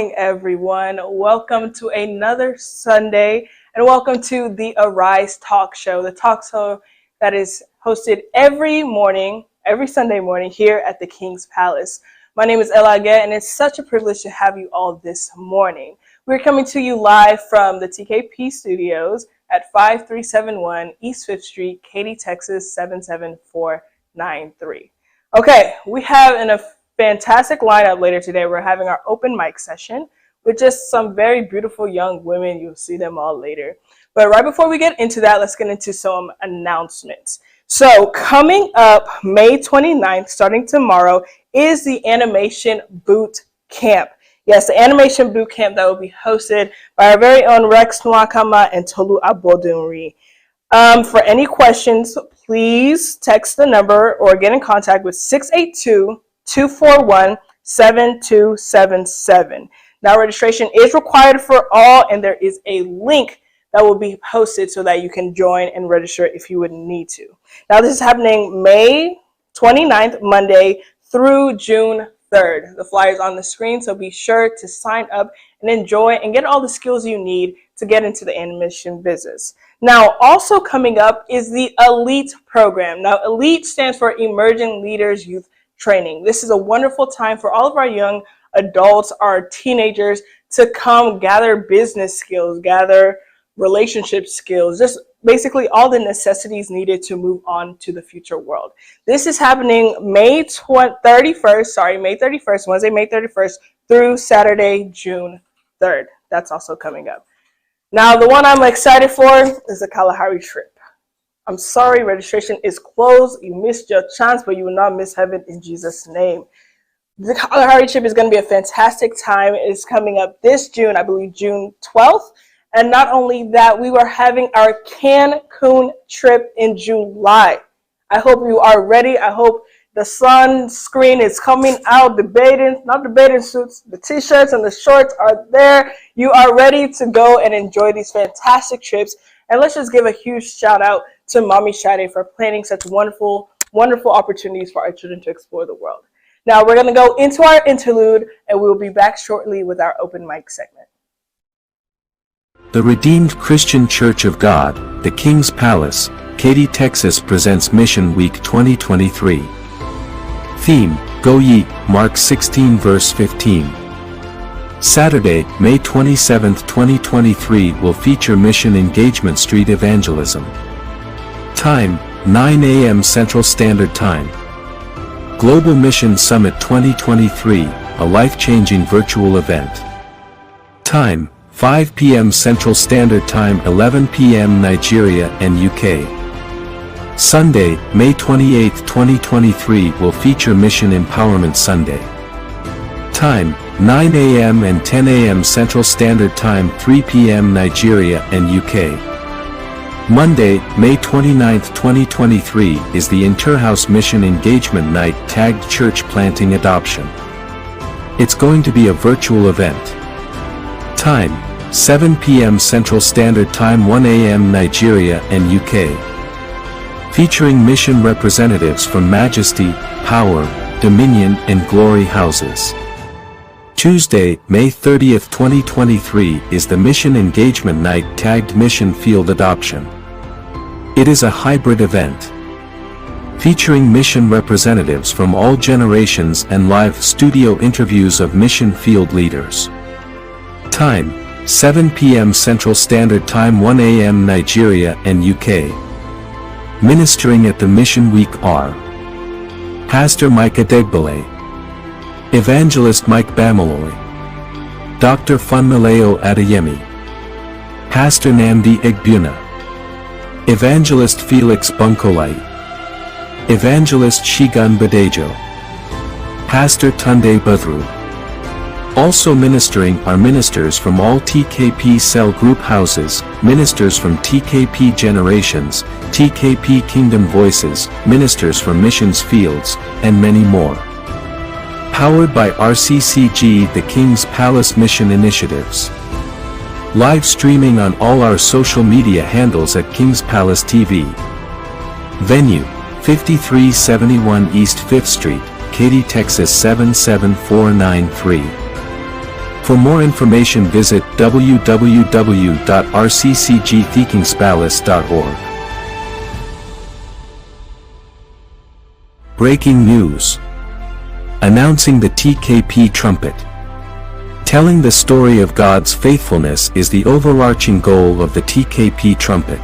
morning, everyone. Welcome to another Sunday, and welcome to the Arise Talk Show, the talk show that is hosted every Sunday morning here at the King's Palace. My name is Elage, and it's such a privilege to have you all this morning. We're coming to you live from the TKP studios at 5371 East 5th Street, Katy, Texas, 77493. Okay, we have a fantastic lineup later today. We're having our open mic session with just some very beautiful young women. You'll see them all later. But right before we get into that, let's get into some announcements. So coming up May 29th, starting tomorrow, is the Animation Boot Camp. Yes, the Animation Boot Camp that will be hosted by our very own Rex Nwakama and Tolu Abodunri. For any questions, please text the number or get in contact with 682-241-7277. Now, registration is required for all, and there is a link that will be posted so that you can join and register if you would need to. Now, this is happening May 29th, Monday, through June 3rd. The flyer is on the screen, so be sure to sign up and enjoy and get all the skills you need to get into the animation business. Now, also coming up is the ELITE program. Now, ELITE stands for Emerging Leaders Youth Training. This is a wonderful time for all of our young adults, our teenagers, to come gather business skills, gather relationship skills, just basically all the necessities needed to move on to the future world. This is happening May 31st, Wednesday, May 31st through Saturday, June 3rd. That's also coming up. Now, the one I'm excited for is the Kalahari trip. I'm sorry, registration is closed. You missed your chance, but you will not miss heaven in Jesus' name. The Kalahari trip is going to be a fantastic time. It's coming up this June, I believe June 12th. And not only that, we are having our Cancun trip in July. I hope you are ready. I hope the sunscreen is coming out, not the bathing suits, the t-shirts and the shorts are there. You are ready to go and enjoy these fantastic trips. And let's just give a huge shout out to Mommy Shade for planning such wonderful, wonderful opportunities for our children to explore the world. Now we're going to go into our interlude, and we'll be back shortly with our open mic segment. The Redeemed Christian Church of God, the King's Palace, Katy, Texas presents Mission Week 2023. Theme, Go Ye, Mark 16 verse 15. Saturday, May 27, 2023 will feature Mission Engagement Street Evangelism. Time, 9 a.m. Central Standard Time. Global Mission Summit 2023, a life-changing virtual event. Time, 5 p.m. Central Standard Time, 11 p.m. Nigeria and UK. Sunday, May 28, 2023 will feature Mission Empowerment Sunday. Time, 9 a.m. and 10 a.m. Central Standard Time, 3 p.m. Nigeria and UK. Monday, May 29, 2023 is the Interhouse Mission Engagement Night tagged Church Planting Adoption. It's going to be a virtual event. Time, 7 p.m. Central Standard Time, 1 a.m. Nigeria and UK. Featuring mission representatives from Majesty, Power, Dominion and Glory houses. Tuesday, May 30th, 2023 is the Mission Engagement Night tagged Mission Field Adoption. It is a hybrid event. Featuring mission representatives from all generations and live studio interviews of mission field leaders. Time, 7 p.m. Central Standard Time, 1 a.m. Nigeria and UK. Ministering at the Mission Week are Pastor Mike Adegbile, Evangelist Mike Bamaloy, Dr. Funmilayo Adeyemi, Pastor Namdi Egbuna, Evangelist Felix Bunkolai, Evangelist Shigun Badejo, Pastor Tunde Badru. Also ministering are ministers from all TKP cell group houses, ministers from TKP Generations, TKP Kingdom Voices, ministers from missions fields, and many more. Powered by RCCG the King's Palace Mission Initiatives. Live streaming on all our social media handles at King's Palace TV. Venue, 5371 East 5th Street, Katy, Texas 77493. For more information visit www.rccgthinkingspalace.org. Breaking news. Announcing the TKP trumpet. Telling the story of God's faithfulness is the overarching goal of the TKP trumpet.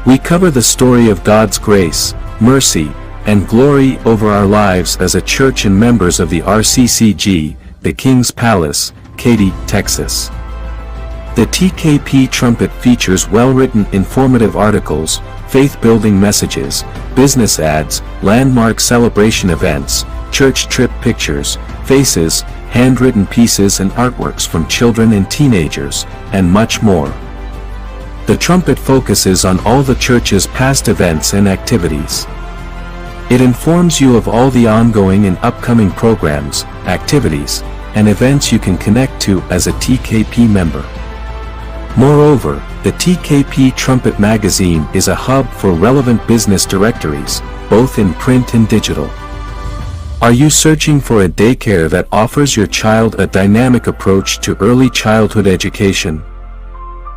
We cover the story of God's grace, mercy, and glory over our lives as a church and members of the RCCG, the King's Palace, Katy, Texas. The TKP trumpet features well-written informative articles, faith-building messages, business ads, landmark celebration events, church trip pictures, faces, handwritten pieces and artworks from children and teenagers, and much more. The trumpet focuses on all the church's past events and activities. It informs you of all the ongoing and upcoming programs, activities, and events you can connect to as a TKP member. Moreover, the TKP Trumpet magazine is a hub for relevant business directories, both in print and digital. Are you searching for a daycare that offers your child a dynamic approach to early childhood education?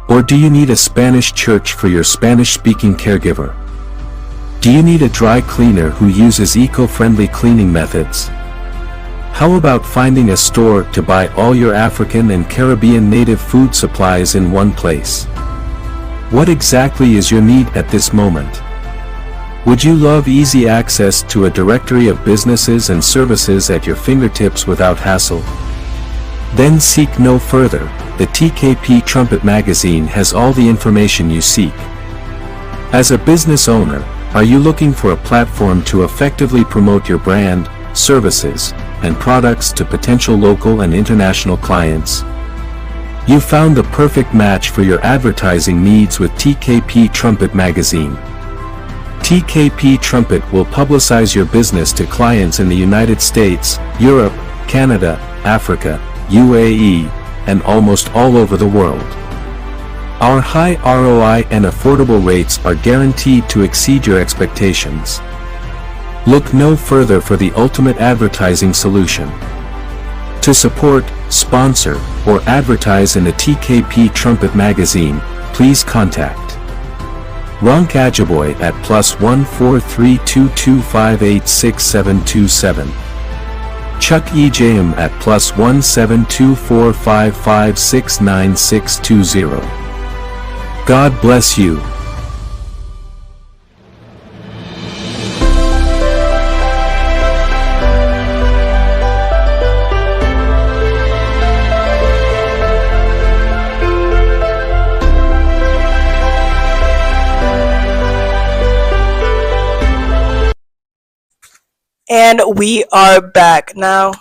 Or do you need a Spanish church for your Spanish-speaking caregiver? Do you need a dry cleaner who uses eco-friendly cleaning methods? How about finding a store to buy all your African and Caribbean native food supplies in one place? What exactly is your need at this moment? Would you love easy access to a directory of businesses and services at your fingertips without hassle? Then seek no further. The TKP Trumpet magazine has all the information you seek. As a business owner, are you looking for a platform to effectively promote your brand, services, and products to potential local and international clients? You found the perfect match for your advertising needs with TKP Trumpet magazine. TKP Trumpet will publicize your business to clients in the United States, Europe, Canada, Africa, UAE, and almost all over the world. Our high ROI and affordable rates are guaranteed to exceed your expectations. Look no further for the ultimate advertising solution. To support, sponsor, or advertise in the TKP Trumpet magazine, please contact Ronk Ajaboy at +1 4322586727. Chuck Ejam at +1 7245569620. God bless you. And we are back. Now,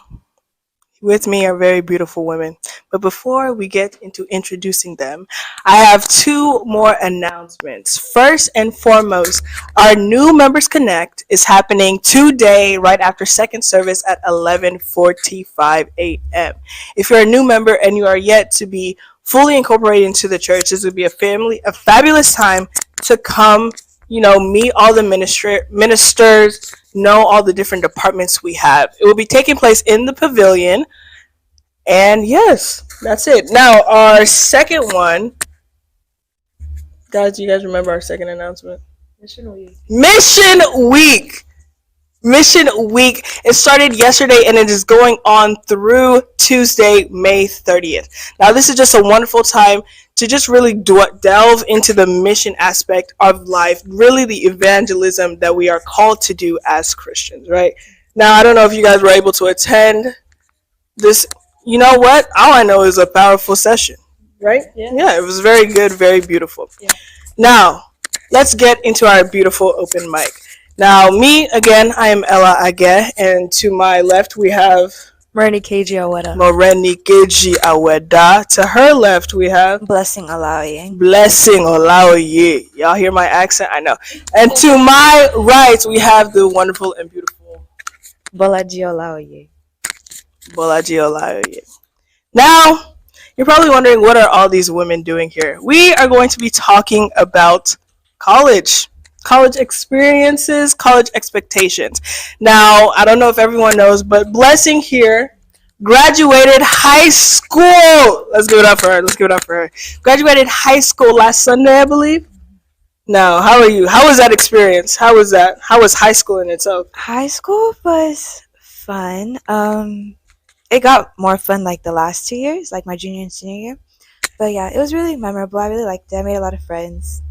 with me are very beautiful women. But before we get into introducing them, I have two more announcements. First and foremost, our new Members Connect is happening today right after second service at 11:45 a.m. If you're a new member and you are yet to be fully incorporated into the church, this would be a fabulous time to come, meet all the ministers, know all the different departments we have. It will be taking place in the pavilion. And yes, that's it. Now, our second one. Guys, do you guys remember our second announcement? Mission Week. It started yesterday and it is going on through Tuesday, May 30th. Now, this is just a wonderful time to just really delve into the mission aspect of life, really the evangelism that we are called to do as Christians, right? Now, I don't know if you guys were able to attend this. You know what? All I know is a powerful session, right? Yeah, it was very good, very beautiful. Yeah. Now, let's get into our beautiful open mic. Now, me, again, I am Ella Age, and to my left we have Moreni Keji Aweda. To her left we have Blessing Olaoye. Y'all hear my accent? I know. And to my right we have the wonderful and beautiful Bolaji Olaoye. Now, you're probably wondering, what are all these women doing here? We are going to be talking about college experiences, college expectations. Now, I don't know if everyone knows, but Blessing here graduated high school. Let's give it up for her. Let's give it up for her. Graduated high school last Sunday, I believe. Now, how are you? How was that experience? How was that? How was high school in itself? High school was fun. It got more fun like the last 2 years, like my junior and senior year. But yeah, it was really memorable. I really liked it. I made a lot of friends.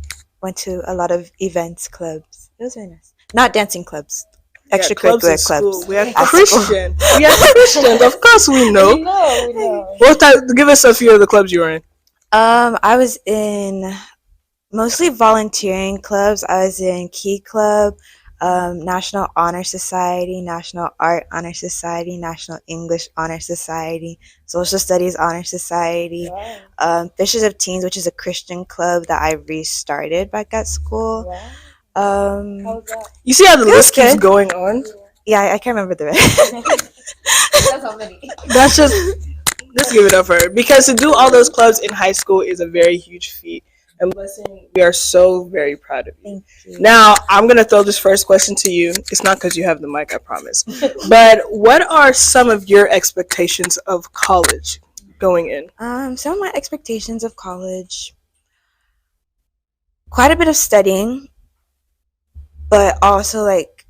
Went to a lot of events, clubs. It was really nice. Not dancing clubs, extracurricular clubs. We had at school. Christian. We had Christians. Of course, we know. We know. What type? Give us a few of the clubs you were in. I was in mostly volunteering clubs. I was in Key Club, National Honor Society, National Art Honor Society, National English Honor Society, Social Studies Honor Society, Wow. Fishes of Teens, which is a Christian club that I restarted back at school. Wow. How Um, was that? You see how the It was list keeps good. going on? yeah, I can't remember the rest. That's how many. That's just. Let's give it up for her because to do all those clubs in high school is a very huge feat. And Blessing, we are so very proud of you. Thank you. Now, I'm going to throw this first question to you. It's not because you have the mic, I promise. But what are some of your expectations of college going in? Some of my expectations of college, quite a bit of studying, but also like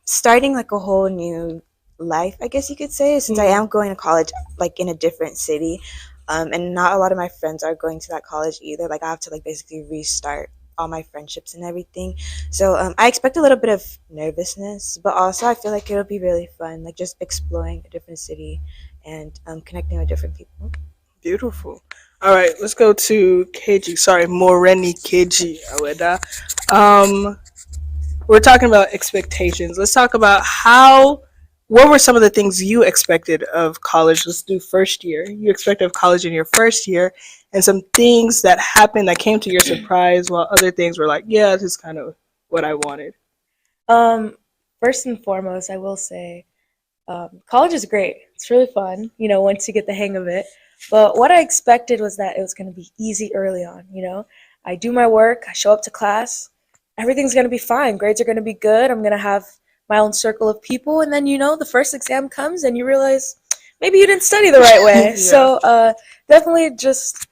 starting like a whole new life, I guess you could say, since I am going to college like in a different city. And not a lot of my friends are going to that college either. Like I have to like basically restart all my friendships and everything. So I expect a little bit of nervousness, but also I feel like it'll be really fun, like just exploring a different city and connecting with different people. Beautiful. All right, let's go to KG. Sorry, Moreni KG. Aweda. We're talking about expectations. Let's talk about what were some of the things you expected of college? Let's do first year. You expected of college in your first year, and some things that happened that came to your surprise, while other things were like, yeah, this is kind of what I wanted. Um, First and foremost, I will say, college is great. It's really fun, once you get the hang of it. But what I expected was that it was going to be easy early on. I do my work, I show up to class, everything's going to be fine. Grades are going to be good. I'm going to have my own circle of people. And then, the first exam comes and you realize maybe you didn't study the right way. Yeah. So definitely just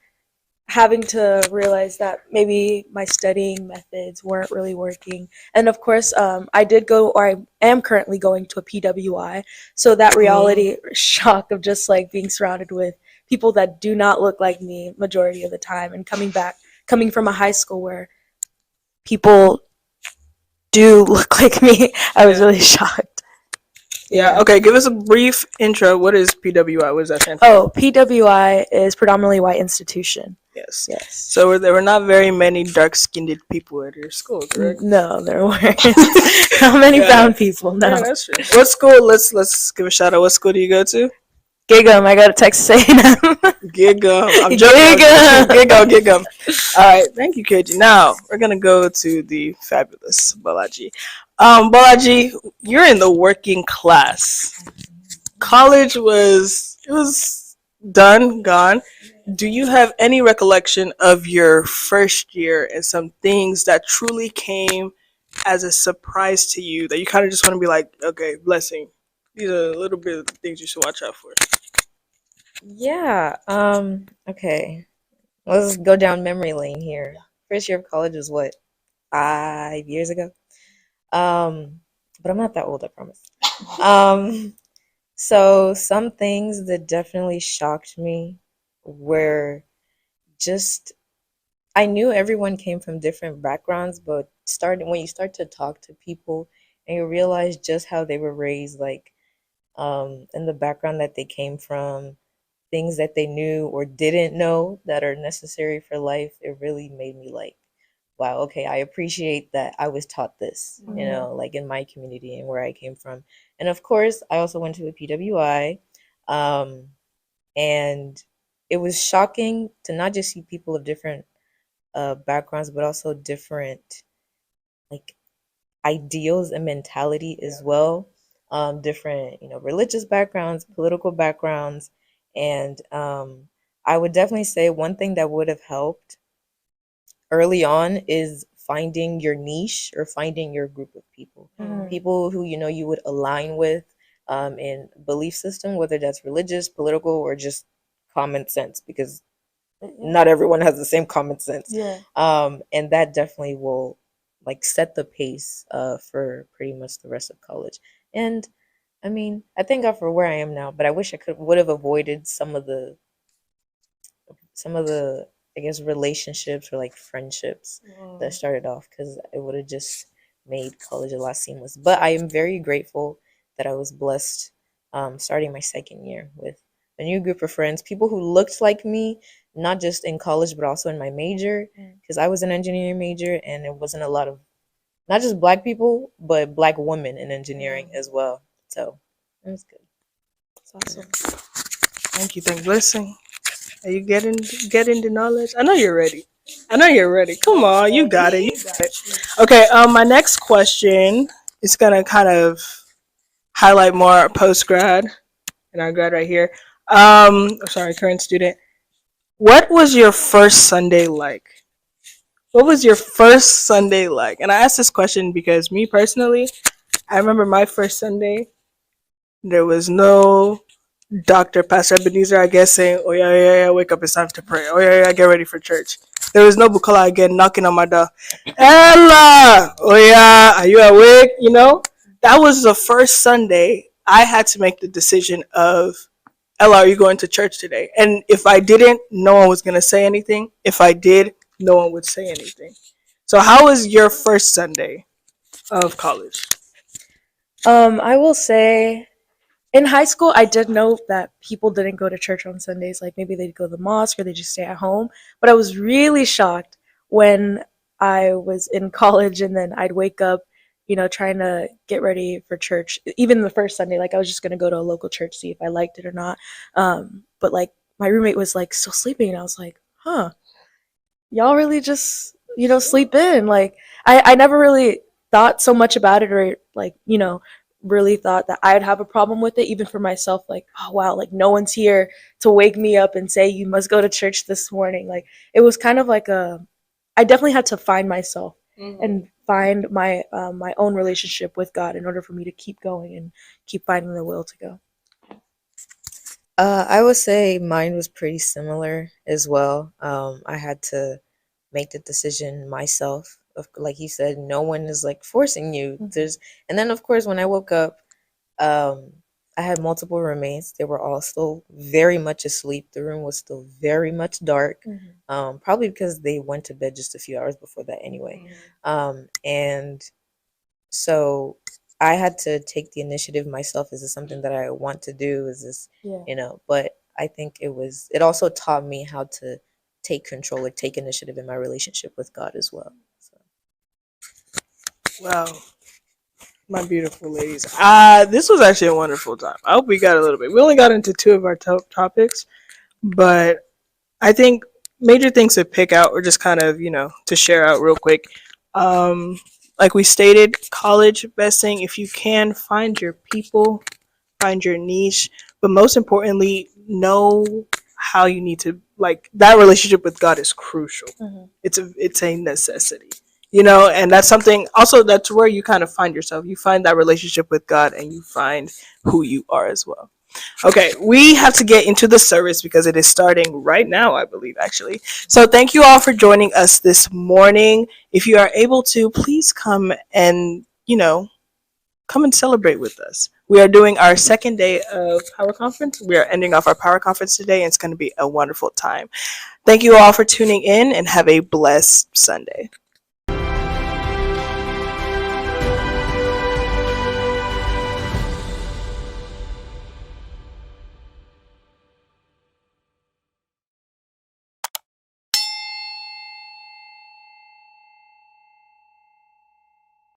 having to realize that maybe my studying methods weren't really working. And of course, I did go, or I am currently going to a PWI. So that reality shock of just like being surrounded with people that do not look like me majority of the time, and coming from a high school where people do look like me, I was really shocked. Yeah. Okay. Give us a brief intro. What is PWI? What does that stand for? Oh, PWI is predominantly white institution. Yes. Yes. So there were not very many dark-skinned people at your school, correct? No, there weren't. How many Yeah. brown people? No. Yeah, that's true. What school? Let's give a shout out. What school do you go to? Gig'em. I go to Texas A&M. Gig'em. I'm joking. Gig'em. All right. Thank you, KG. Now we're gonna go to the fabulous Balaji. Balaji, you're in the working class. College was done, gone. Do you have any recollection of your first year and some things that truly came as a surprise to you that you kind of just want to be like, okay, blessing. These are a little bit of the things you should watch out for. Yeah. Okay. Let's go down memory lane here. First year of college was what, 5 years ago? But I'm not that old, I promise. So some things that definitely shocked me were just I knew everyone came from different backgrounds, but when you start to talk to people and you realize just how they were raised, like in the background that they came from, things that they knew or didn't know that are necessary for life, it really made me like, wow, okay, I appreciate that I was taught this, like in my community and where I came from. And of course, I also went to a PWI, and it was shocking to not just see people of different backgrounds, but also different like ideals and mentality as well. Different, religious backgrounds, political backgrounds, and I would definitely say one thing that would have helped early on is finding your niche or finding your group of people, people who you would align with, in belief system, whether that's religious, political, or just common sense, because not everyone has the same common sense. Yeah. And that definitely will like set the pace for pretty much the rest of college. And I mean, I thank God for where I am now, but I wish I could would have avoided some of the I guess relationships or like friendships that started off, because it would have just made college a lot seamless. But I am very grateful that I was blessed starting my second year with a new group of friends, people who looked like me, not just in college but also in my major, because I was an engineering major and it wasn't a lot of not just black people but black women in engineering as well. So it was good. It's awesome. Thank you. Thank you. Listen, are you getting the knowledge? I know you're ready. I know you're ready. Come on, you got it. You got it. Okay. My next question is gonna kind of highlight more post grad and our grad right here. Sorry, current student. What was your first Sunday like? What was your first Sunday like? And I asked this question because me personally, I remember my first Sunday. There was no Dr. Pastor Ebenezer, I guess, saying, "Oh yeah, yeah, yeah, wake up, it's time to pray. Oh yeah, yeah, get ready for church." There was no Bukola again knocking on my door. Ella, oh yeah, are you awake? You know, that was the first Sunday I had to make the decision of, Ella, are you going to church today? And if I didn't, no one was gonna say anything. If I did, no one would say anything. So, how was your first Sunday of college? I will say in high school, I did know that people didn't go to church on Sundays. Like maybe they'd go to the mosque or they just stay at home. But I was really shocked when I was in college and then I'd wake up, trying to get ready for church. Even the first Sunday, like I was just gonna go to a local church, see if I liked it or not. But like my roommate was like still sleeping, and I was like, huh, y'all really just sleep in. Like I never really thought so much about it, or like really thought that I'd have a problem with it, even for myself. Like, oh wow, like no one's here to wake me up and say you must go to church this morning. Like it was kind of like I definitely had to find myself and find my own relationship with God in order for me to keep going and keep finding the will to go. I would say mine was pretty similar as well. I had to make the decision myself. Like you said, no one is like forcing you. And then of course when I woke up, um, I had multiple roommates. They were all still very much asleep. The room was still very much dark. Probably because they went to bed just a few hours before that anyway. And so I had to take the initiative myself. Is this something that I want to do? Is this, but I think it also taught me how to take control or take initiative in my relationship with God as well. So. Wow, my beautiful ladies. This was actually a wonderful time. I hope we got a little bit. We only got into two of our top topics, but I think major things to pick out or just kind of, to share out real quick. Like we stated, college, best thing, if you can, find your people, find your niche, but most importantly, know how you need to, like, that relationship with God is crucial. It's a necessity, and that's something also, that's where you kind of find yourself. You find that relationship with God and you find who you are as well. Okay, we have to get into the service because it is starting right now, I believe, actually. So thank you all for joining us this morning. If you are able to, please come and, come and celebrate with us. We are doing our second day of Power Conference. We are ending off our Power Conference today, and it's going to be a wonderful time. Thank you all for tuning in, and have a blessed Sunday.